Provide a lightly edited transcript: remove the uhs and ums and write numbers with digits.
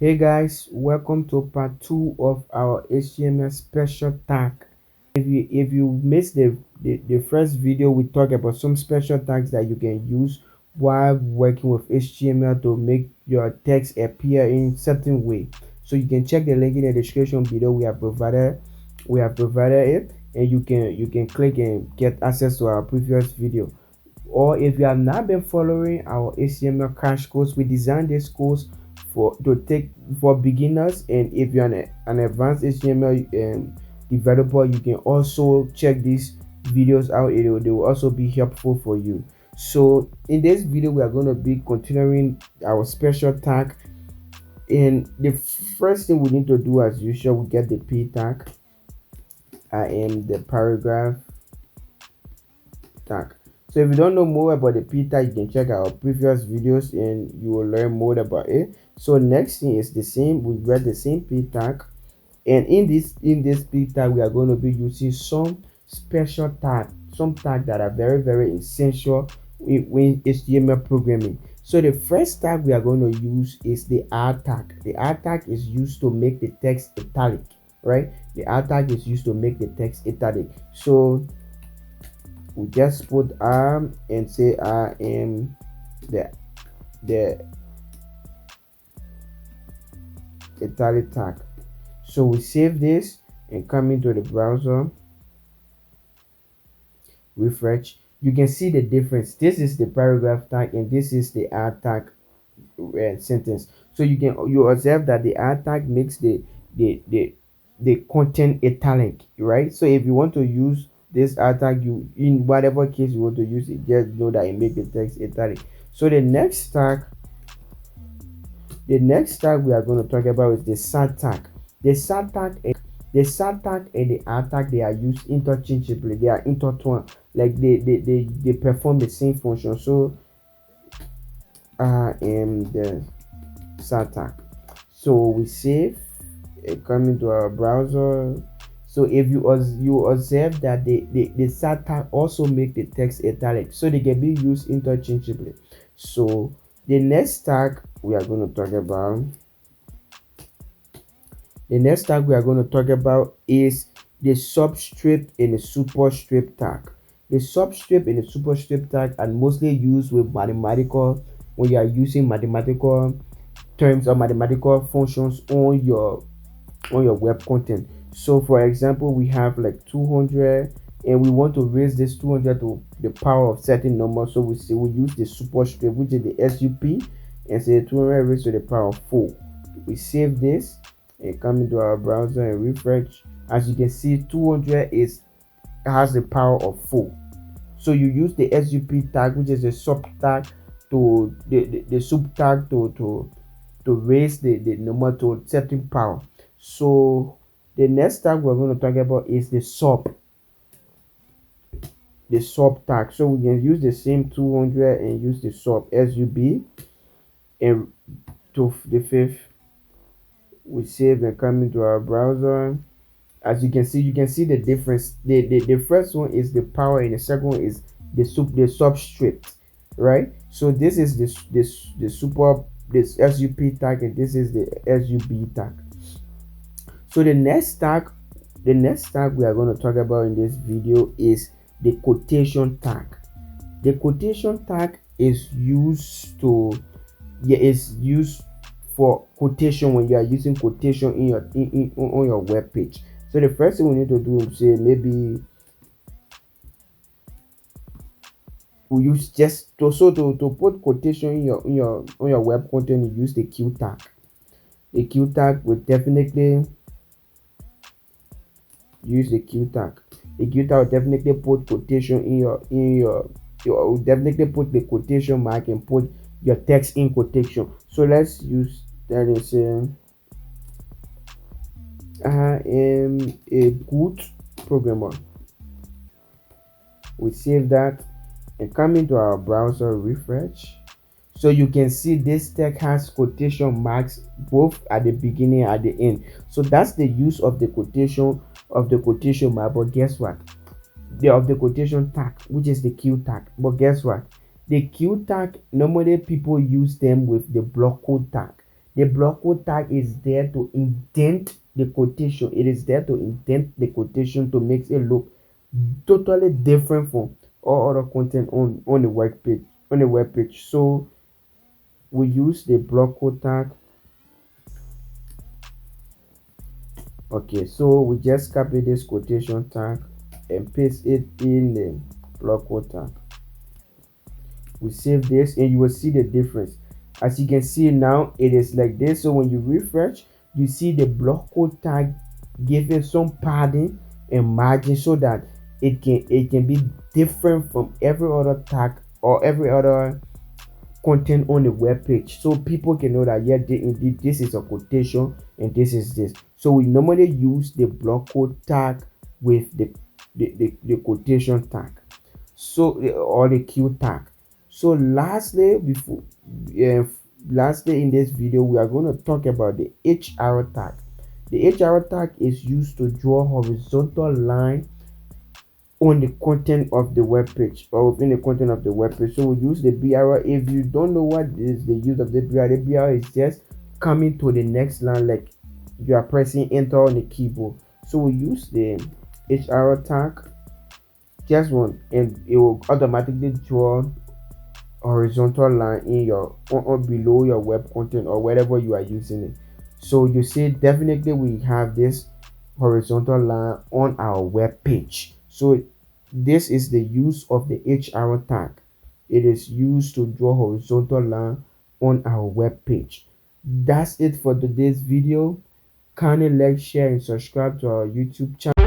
Hey guys, welcome to part 2 of our HTML special tag. If you missed the first video, we talked about some special tags that you can use while working with HTML to make your text appear in certain way. So you can check the link in the description below. We have provided it, and you can click and get access to our previous video. Or if you have not been following our HTML crash course, we designed this course for beginners, and if you're an advanced HTML developer, you can also check these videos out. They will also be helpful for you. So in this video, we are going to be continuing our special tag, and the first thing we need to do, as usual, we get the p tag. I am the paragraph tag. So if you don't know more about the p tag, you can check our previous videos and you will learn more about it. So next thing is the same. We read the same p tag, and in this p tag we are going to be using some special tag, some tags that are very essential when HTML programming. So the first tag we are going to use is the R tag. The R tag is used to make the text italic, right? The R tag is used to make the text italic. So we just put R and say I am the italic tag. So we save this and come into the browser, refresh. You can see the difference. This is the paragraph tag and this is the R tag sentence. So you observe that the R tag makes the content italic, right? So if you want to use this R tag, you in whatever case you want to use it, just know that it makes the text italic. So the next tag we are going to talk about is the sat tag. The sat tag and the R tag, they are used interchangeably. They are intertwined, like they perform the same function. So I am the sat tag. So we save and come into our browser. So if you observe that the sat tag also make the text italic, so they can be used interchangeably. So the next tag we are going to talk about is the subscript and the superscript tag. The subscript and the superscript tag are mostly used with mathematical, when you are using mathematical terms or mathematical functions on your web content. So for example, we have like 200 and we want to raise this 200 to the power of certain number. So we use the superscript, which is the sup, and say 200 raised to the power of 4. We save this and come into our browser and refresh. As you can see, 200 has the power of 4. So you use the sup tag, which is a sub tag, to the sub tag to raise the number to a certain power. So the next tag we're going to talk about is the sub tag. So we can use the same 200 and use the sub and to the fifth. We save and come into our browser. As you can see the difference. The first one is the power and the second one is the subscript, right? So this is this sup tag, and this is the sub tag. So the next tag we are going to talk about in this video is the quotation tag. The quotation tag is used for quotation when you are using quotation on your web page. So the first thing we need to do is say, maybe we use just to put quotation on your web content, you use the q tag. The q tag will definitely use the q tag. The q tag will definitely put quotation will definitely put the quotation mark and put your text in quotation. So let's use that and say, I am a good programmer. We save that and come into our browser, refresh. So you can see this text has quotation marks both at the beginning and at the end. So that's the use of the quotation mark. But guess what? Of the quotation tag, which is the q tag. But guess what? The q tag, normally people use them with the block code tag. The block quote tag is there to indent the quotation. It is there to indent the quotation to make it look totally different from all other content on the web page. So we use the block quote tag. Okay, so we just copy this quotation tag and paste it in the block quote tag. We save this and you will see the difference. As you can see now, it is like this. So when you refresh, you see the block quote tag giving some padding and margin so that it can be different from every other tag or every other content on the web page, so people can know that, yeah, indeed this is a quotation and this is this. So we normally use the block quote tag with the quotation tag, so or the q tag. So lastly, lastly in this video, we are going to talk about the hr tag. The hr tag is used to draw horizontal line on the content of the web page or within the content of the web page. So we use the BR. If you don't know what is the use of the BR is just coming to the next line like you are pressing enter on the keyboard. So we use the HR tag, just one, and it will automatically draw horizontal line in your or below your web content or wherever you are using it. So you see definitely we have this horizontal line on our web page. So this is the use of the hr tag. It is used to draw horizontal line on our web page. That's it for today's video. Kindly like, share and subscribe to our YouTube channel.